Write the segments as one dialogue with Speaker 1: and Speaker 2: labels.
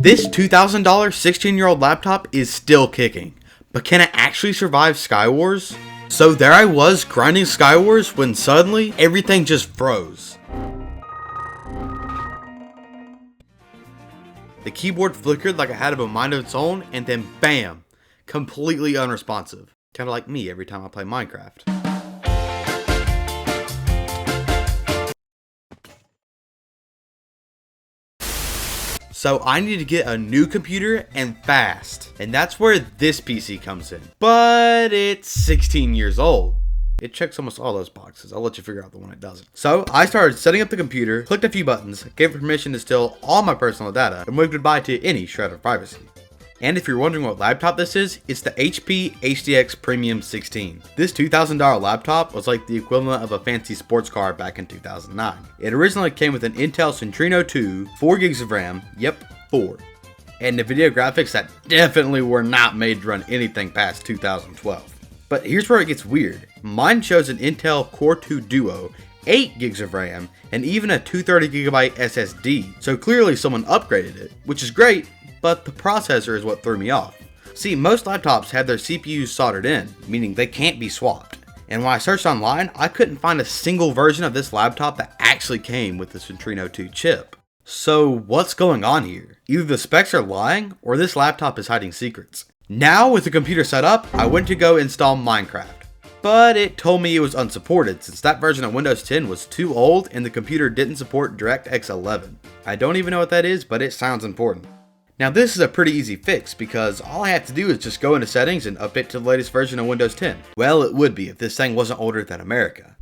Speaker 1: This $2,000 16-year-old laptop is still kicking, but can it actually survive SkyWars? So there I was grinding SkyWars when suddenly everything just froze. The keyboard flickered like it had a mind of its own, and then bam, completely unresponsive. Kinda like me every time I play Minecraft. So I need to get a new computer and fast. And that's where this PC comes in. But it's 16 years old. It checks almost all those boxes. I'll let you figure out the one it doesn't. So I started setting up the computer, clicked a few buttons, gave it permission to steal all my personal data, and waved goodbye to any shred of privacy. And if you're wondering what laptop this is, it's the HP HDX Premium 16. This $2,000 laptop was like the equivalent of a fancy sports car back in 2009. It originally came with an Intel Centrino 2, 4 gigs of RAM, yep, 4. And the video graphics that definitely were not made to run anything past 2012. But here's where it gets weird. Mine shows an Intel Core 2 Duo, 8 gigs of RAM, and even a 230GB SSD. So clearly someone upgraded it, which is great, but the processor is what threw me off. See, most laptops have their CPUs soldered in, meaning they can't be swapped. And when I searched online, I couldn't find a single version of this laptop that actually came with the Centrino 2 chip. So what's going on here? Either the specs are lying, or this laptop is hiding secrets. Now with the computer set up, I went to go install Minecraft. But it told me it was unsupported since that version of Windows 10 was too old and the computer didn't support DirectX 11. I don't even know what that is, but it sounds important. Now this is a pretty easy fix because all I have to do is just go into settings and update to the latest version of Windows 10. Well, it would be if this thing wasn't older than America.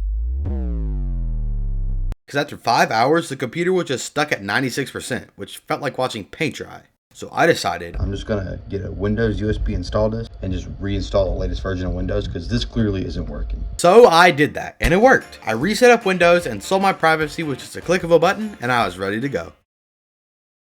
Speaker 1: Because after 5 hours, the computer was just stuck at 96%, which felt like watching paint dry. So I decided I'm just gonna get a Windows USB install disk and just reinstall the latest version of Windows because this clearly isn't working. So I did that and it worked. I reset up Windows and sold my privacy with just a click of a button and I was ready to go.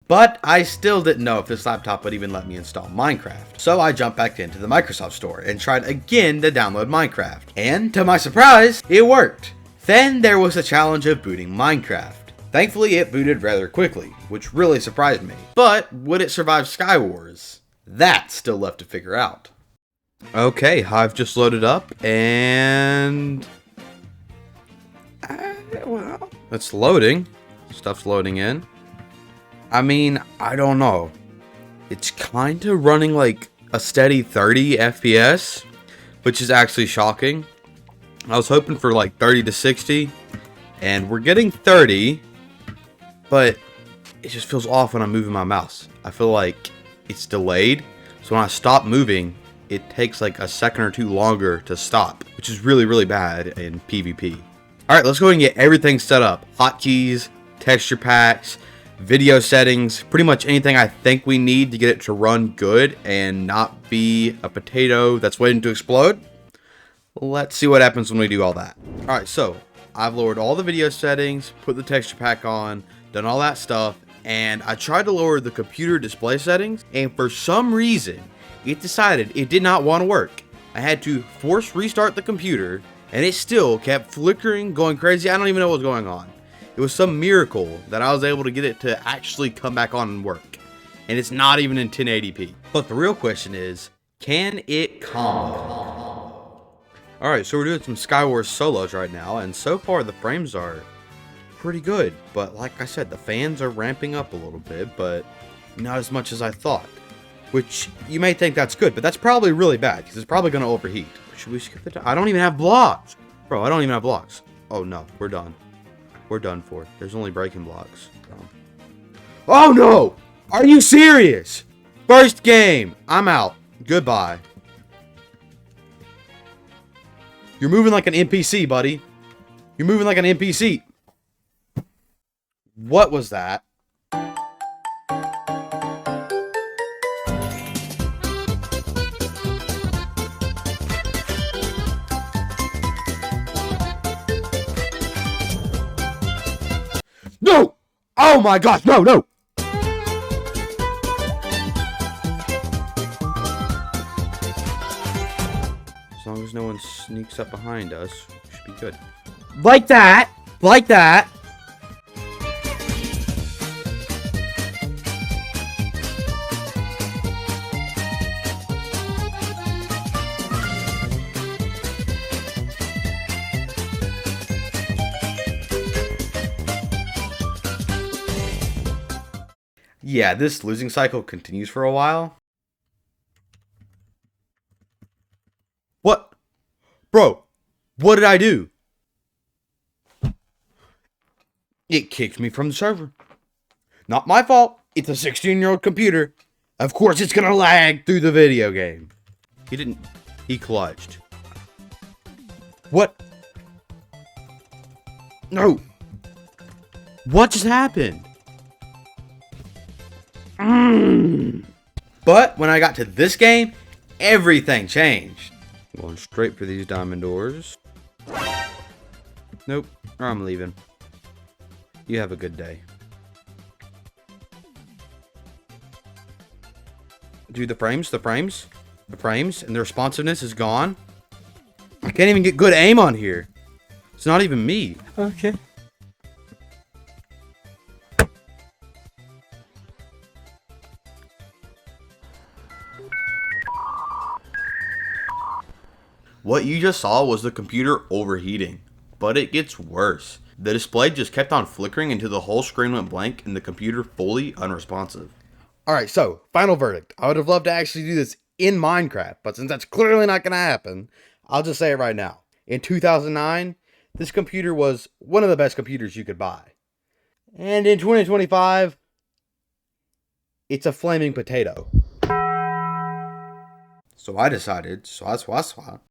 Speaker 1: But I still didn't know if this laptop would even let me install Minecraft. So I jumped back into the Microsoft Store and tried again to download Minecraft. And to my surprise, it worked. Then there was the challenge of booting Minecraft. Thankfully it booted rather quickly, which really surprised me. But would it survive SkyWars? That's still left to figure out. Okay, Hive just loaded up and... well, it's loading. Stuff's loading in. I mean, I don't know. It's kind of running like a steady 30 FPS, which is actually shocking. I was hoping for like 30 to 60, and we're getting 30, but it just feels off when I'm moving my mouse. I feel like it's delayed, so when I stop moving, it takes like a second or two longer to stop, which is really, really bad in PvP. All right, let's go ahead and get everything set up. Hotkeys, texture packs, video settings, pretty much anything I think we need to get it to run good and not be a potato that's waiting to explode. Let's see what happens when we do all that. All right, so I've lowered all the video settings, put the texture pack on, done all that stuff, and I tried to lower the computer display settings, and for some reason, it decided it did not want to work. I had to force restart the computer, and it still kept flickering, going crazy. I don't even know what was going on. It was some miracle that I was able to get it to actually come back on and work. And it's not even in 1080p. But the real question is, can it combo? Alright, so we're doing some SkyWars solos right now, and so far the frames are pretty good. But like I said, the fans are ramping up a little bit, but not as much as I thought. Which, you may think that's good, but that's probably really bad, because it's probably going to overheat. Should we skip the time? I don't even have blocks! Bro, I don't even have blocks. Oh no, we're done. We're done for. There's only breaking blocks. Oh no! Are you serious? First game! I'm out. Goodbye. You're moving like an NPC, buddy. You're moving like an NPC. What was that? No! Oh my gosh, no, no! As long as no one sneaks up behind us, we should be good. Like that! Like that! Yeah, this losing cycle continues for a while. What? Bro, what did I do? It kicked me from the server. Not my fault. It's a 16-year-old computer. Of course it's gonna lag through the video game. He didn't. He clutched. What? No. What just happened? But when I got to this game, everything changed. I'm going straight for these diamond doors. Nope. Or I'm leaving. You have a good day. Dude, the frames, and the responsiveness is gone. I can't even get good aim on here. It's not even me. Okay. What you just saw was the computer overheating, but it gets worse. The display just kept on flickering until the whole screen went blank and the computer fully unresponsive. Alright, so, final verdict. I would have loved to actually do this in Minecraft, but since that's clearly not going to happen, I'll just say it right now. In 2009, this computer was one of the best computers you could buy. And in 2025, it's a flaming potato. So I decided, swat,